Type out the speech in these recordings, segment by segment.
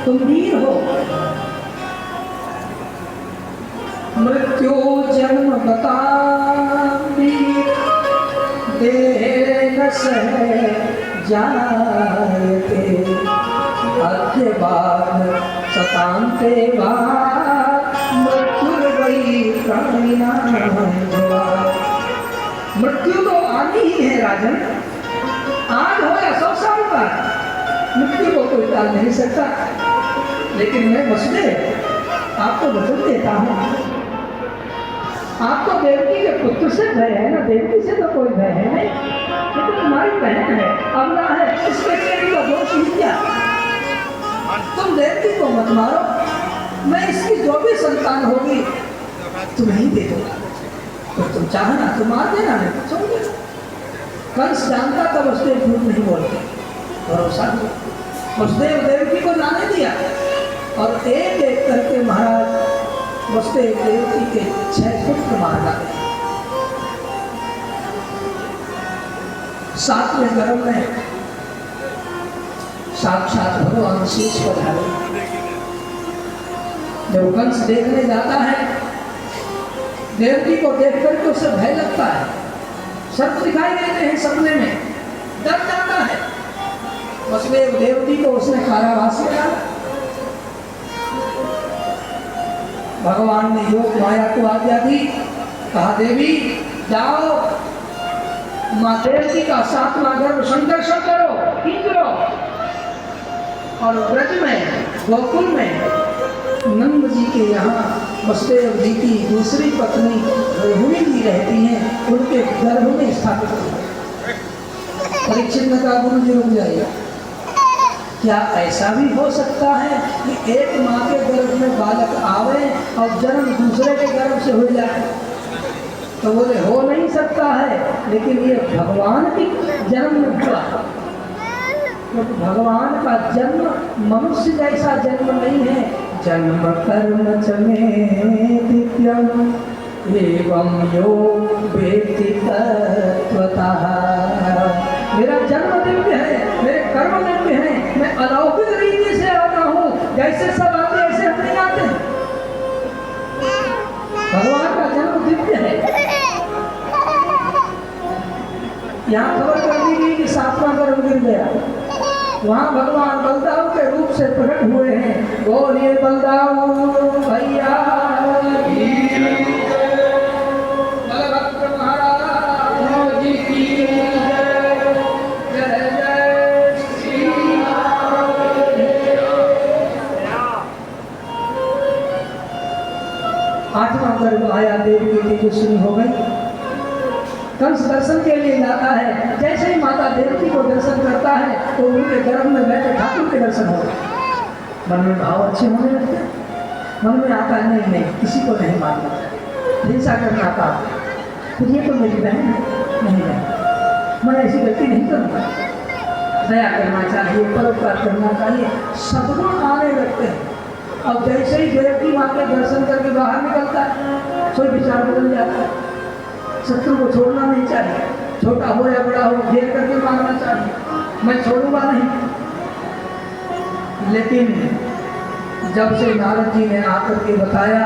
तुम वीर हो। मृत्यु जन्म बता वीर देह सह जायते अद्य बाद सतांते वा मृत्युर्वै प्राणिनां भवा। मृत्यु तो आनी ही है राजन, आज हो या 100 साल बाद, मृत्यु को कोई टाल नहीं सकता। लेकिन मैं वसुदेव आपको वचन देता हूँ, आपको देवकी के पुत्र से भय है ना, देवकी से तो कोई भय है नहीं, लेकिन तुम्हारी बहन है, अबला है, इसके तेरी का दोष ही क्या। तुम देवकी को मत मारो, मैं इसकी जो भी संतान होगी तुम्हें ही दे दूंगा। तो तुम चाहना तो मार देना, नहीं तो छोड़ देना। कंस जानता था वसुदेव झूठ नहीं बोलते, भरोसा दिया, वसुदेव देवकी को जाने दिया और एक एक करके महाराज वसुदेव देवकी के 6 पुत्र मार डाले। 7वें गर्भ में साक्षात भगवान शीश पधारे। जब कंस देखने जाता है, देवकी को देख करके उसे भय लगता है, सर्प दिखाई देते हैं सपने में, डर जाता है। वसुदेव देवकी को उसने कारावास में डाला। भगवान ने योग माया को आज्ञा दी, कहा देवी जाओ मां देवकी का 7वां गर्भ संकर्षण करो, खींचो और ब्रज में गोकुल में नंद जी के यहाँ वसुदेव जी की दूसरी पत्नी रोहिणी जी रहती हैं, उनके गर्भ में स्थापित हो। परीक्षित ने कहा गुरु जी रुक जाइए, क्या ऐसा भी हो सकता है कि एक माँ के गर्भ में बालक आवे और जन्म दूसरे के गर्भ से हो जाए? तो बोले हो नहीं सकता है, लेकिन ये भगवान की जन्म में हुआ, क्योंकि भगवान का जन्म मनुष्य जैसा जन्म नहीं है। जन्म कर्म च मे दिव्यम् एवं यो वेत्ति तत्त्वतः। मेरा जन्म दिव्य है, मेरे कर्म दिव्य हैं, मैं अलौकिक रीति से आता हूँ, जैसे सब आते ऐसे हम नहीं आते। भगवान का जन्म दिव्य है। यहाँ खबर कर दी गई कि 7वां गर्भ गिर गया, वहाँ भगवान बलदाव के रूप से प्रकट हुए हैं। बोलिए बलदाव भैया, बलभद्र महाराज जी की जय, जय जय श्री राम। 8वां गर्भ आया, देवी की तेजस्वी हो गई। कंस दर्शन के लिए जाता है, जैसे ही माता देवकी को दर्शन करता है तो उनके गर्भ में बैठे ठाकुर के दर्शन हो गए। मन में भाव अच्छे होने लगते, मन में आता है नहीं नहीं किसी को नहीं मारना चाहिए, हिंसा करना था, फिर ये तो मेरी बहन है, नहीं बहन, मैं ऐसी गलती नहीं करूँगा, दया करना चाहिए, परोपकार करना चाहिए, सदगुण आने लगते हैं। अब जैसे ही देवकी माँ के दर्शन करके बाहर निकलता है, कोई विचार बदल जाता है। शत्रु को छोड़ना नहीं चाहिए, छोटा हो या बड़ा हो, घेर करके मारना चाहिए, मैं छोड़ूंगा नहीं। लेकिन जब से नारद जी ने आकर के बताया,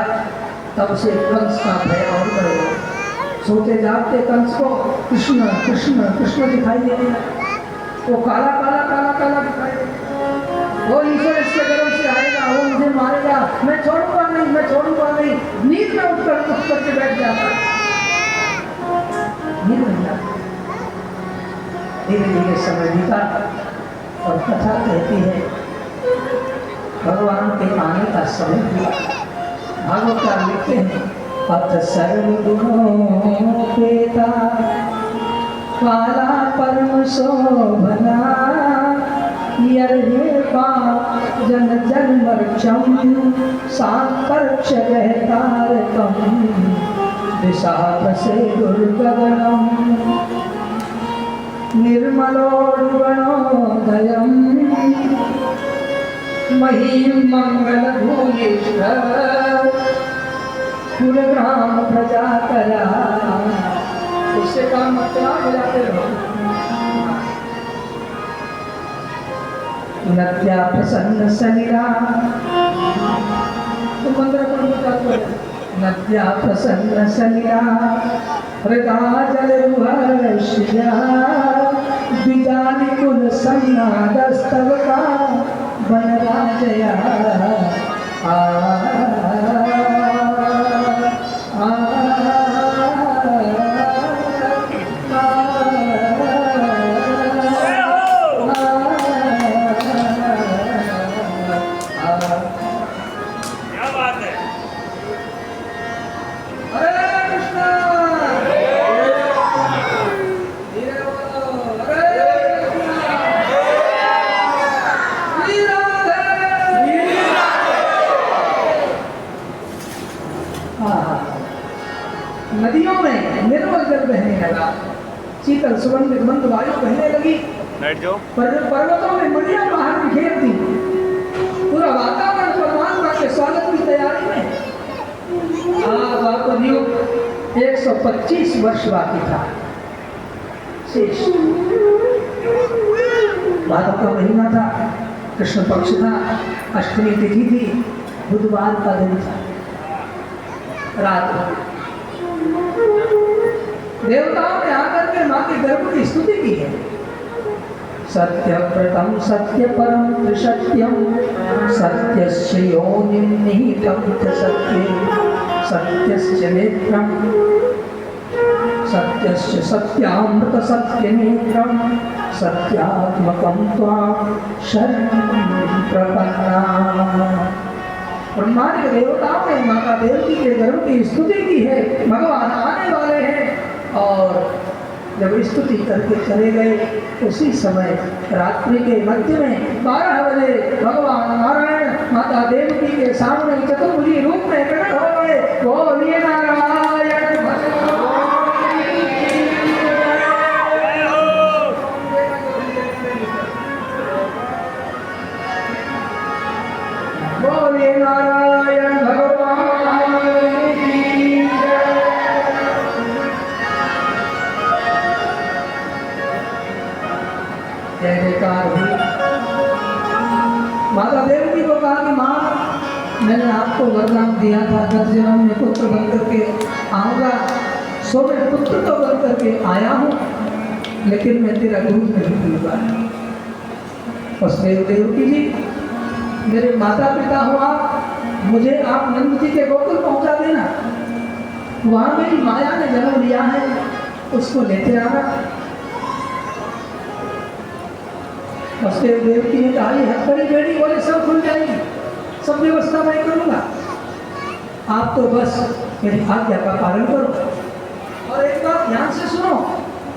तब से कंस का भय और बढ़ गया। सोते जागते कंस को कृष्ण कृष्ण कृष्ण दिखाई देने लगा, वो काला काला काला काला दिखाई देगा, वो ईश्वर इसके गर्भ से आएगा, वो मुझे मारेगा, मैं छोड़ूंगा नहीं, मैं छोड़ूंगा नहीं। नींद में उठ करके बैठ जाता है। धीरे धीरे समय बीता और कथा कहती है भगवान के आने का समय हुआ। भागवतकार लिखते हैं अथ सर्वगुणोपेता काला परम शोभना यर्हेपा जन जन्मर्चम साकर्क्ष गहतारकम दिशाप्रसे दुर्गगणम् निर्मलोर्गणोदयम् महीं मंगलभूयिष्ठ कुलग्राम प्रजाकरा। उससे काम मतलब जाते रहो। नद्या प्रसन्न सलिला तो मंदिर पर बताते नद्या प्रसन्न सलिला हृदा जल रुहर्षया द्विजानि कुल सन्नादस्तवका वनराजया नदियों में निर्मल जल बहने लगा, शीतल सुगंधित मंद वायु बहने लगी, पर्वतों में मणियां बाहर बिखेर दी, पूरा वातावरण परमात्मा के स्वागत की तैयारी में। द्वापर युग 125 वर्ष बाकी था शेष। भादव का महीना था, कृष्ण पक्ष था, अष्टमी तिथि थी, बुधवार का दिन था, रात। देवताओं ने आकर के मां के गर्भ की स्तुति की है। सत्य प्रतम सत्य परम त्रिसत्यम सत्यस्य योनिं निहितं सत्ये सत्यस्य नेत्रम सत्यस्य सत्यामृत सत्य नेत्रम सत्यात्मकं त्वां शरणं प्रपन्ना। ब्रह्मांड के देवताओं ने माता देवकी के गर्भ की स्तुति की है। भगवान आने वाले हैं और जब स्तुति करके चले गए उसी समय रात्रि के मध्य में 12 बजे भगवान नारायण माता देवकी के सामने चतुर्भुजी रूप में प्रकट हो गए। बोलिए नारायण बोलिए नारायण भगवान की जय जयकार हुई। माता देवकी को कहा कि माँ मैंने आपको वरदान दिया था 10 जन्म में पुत्र बन करके आऊँगा, सो मैं पुत्र तो बन करके आया हूँ लेकिन मैं तेरा दूध नहीं पीऊँगा। वसुदेव देवकी जी मेरे माता पिता हो आप, मुझे आप नंद जी के गोकुल पहुंचा देना, वहां मेरी माया ने जन्म लिया है, उसको लेते आना। वसुदेव देवकी ने कहा ये हथकड़ी बेड़ी बोले सब खुल जाएगी, सब व्यवस्था मैं करूंगा, आप तो बस मेरी आज्ञा का पालन करो। और एक बात ध्यान से सुनो,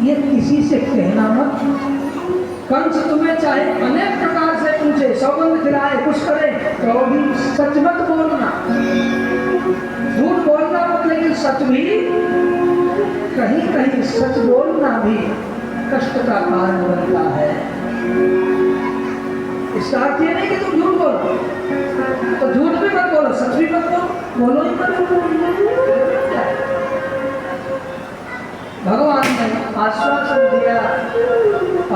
ये किसी से कहना मत। कंस तुम्हें चाहे अनेक प्रकार से पूछे, सौगंध खिलाए, कुछ करे, तो भी सच मत बोलना, झूठ बोलना मत, लेकिन सच भी कहीं कहीं सच बोलना भी कष्ट का कारण बनता है। इसका अर्थ ये नहीं कि तुम झूठ बोलो, तो झूठ भी मत बोलो, सच भी मत बोलो, बोलो ही मत। भगवान ने आश्वासन दिया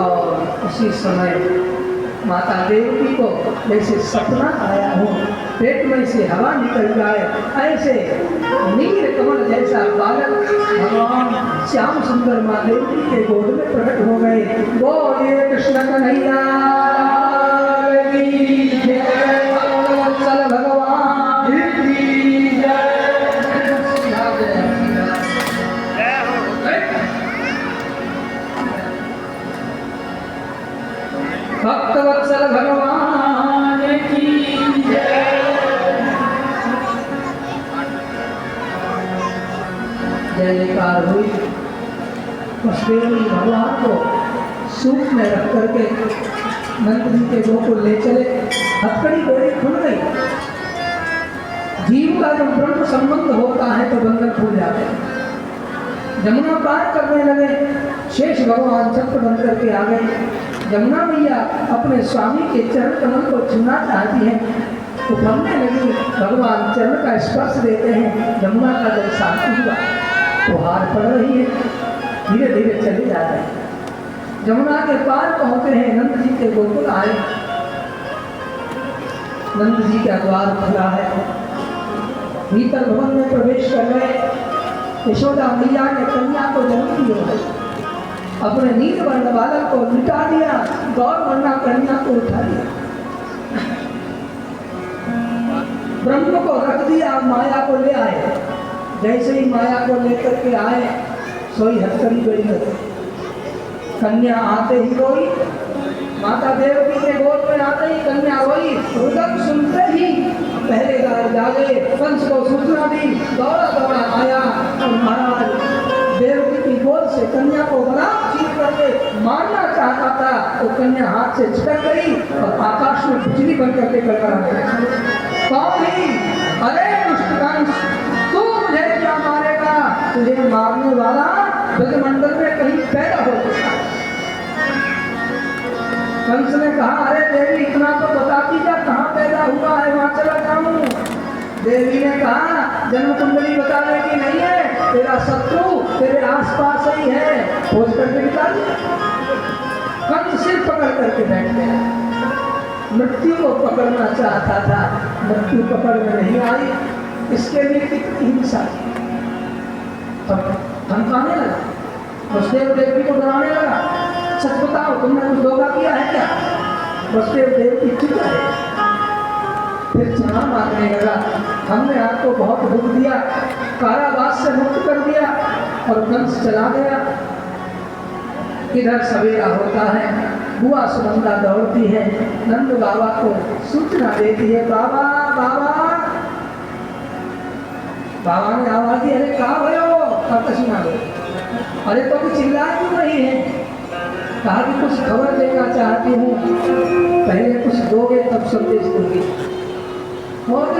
और उसी समय माता देवकी को जैसे सपना आया हो, पेट में से हवा निकल जाए, ऐसे नील कमल जैसा बालक भगवान श्याम सुंदर माँ देवकी के गोद में प्रकट हो गए। बोलिए कृष्ण कन्हैया की जय, वत्सल भगवान की जय। भक्तवत्सल भगवान की जय। जय जयकार हुई। वसुदेव भगवान को सूप में रख करके नंद जी के गोकुल ले चले। हथकड़ी बेड़ी खुल गई। जीव का जब ब्रह्म संबंध होता है तो बंधन खुल जाते हैं। जमुना पार करने लगे, शेष भगवान छत्र बन करके आ गए। जमुना मैया अपने स्वामी के चरण कमल को छूना चाहती हैं, तो उफरने लगी। भगवान चरण का स्पर्श देते हैं, जमुना का जल शांत हुआ, फुहार पड़ रही है, धीरे धीरे चले जा रहे हैं। जमुना के पार पहुंचे हैं, नंद जी के गोकुल आए। नंद जी का द्वार खुला है, भीतर भवन में प्रवेश कर गए। यशोदा मैया ने कन्या को जन्म दिया है, अपने नील वर्ण बालक को मिटा दिया, गौर वर्ण कन्या को उठा दिया, ब्रह्म को रख दिया, माया को ले आए। जैसे ही माया को लेकर के आए, सोई हथकड़ी गई है। कन्या आते ही रोई, माता देवकी के गोद में आते ही कन्या रोई। रुदन सुनते ही पहरेदार जागे, कंस को सूचना दी, दौड़ा दौड़ा आया और महाराज देवकी की गोद से कन्या को बड़ा छीन करके मारना चाहता था, तो कन्या हाथ से छिटक गई और आकाश में बिजली बन करके कड़कड़ा गई। कौन ही? अरे दुष्ट कंस, तू मुझे क्या मारेगा? तुझे मारने वाला ब्रजमंडल में कहीं पैदा हो चुका। कंस ने कहा, अरे देवी इतना तो बताती जा, कहाँ पैदा हुआ है, वहां चला जाऊं। देवी ने कहा, जन्म कुंडली बताने की नहीं है, तेरा शत्रु तेरे आसपास ही है, खोज करके निकाल। कंस सिर पकड़ करके बैठ गया, मृत्यु को पकड़ना चाहता था, मृत्यु पकड़ में नहीं आई। इसके लिए कितनी हिंसा की, धमकाने लगा, वसुदेव देवकी को डराने लगा। सच बताओ, तुमने कुछ धोखा किया है क्या? वसुदेव देवकी चुप रहे, फिर क्षमा मांगने लगा, हमने आपको बहुत दुख दिया, कारावास से मुक्त कर दिया, और कंस चला गया। इधर सवेरा होता है, बुआ सुनंदा दौड़ती है, नंद बाबा को सूचना देती है, बाबा बाबा। बाबा ने आवाज दी, अरे कहाँ भयो? सुना दो। अरे तो भी चिल्ला क्यों रही है? कहा कि कुछ खबर देना चाहती हूँ, पहले कुछ दोगे तब संदेश दूंगी। और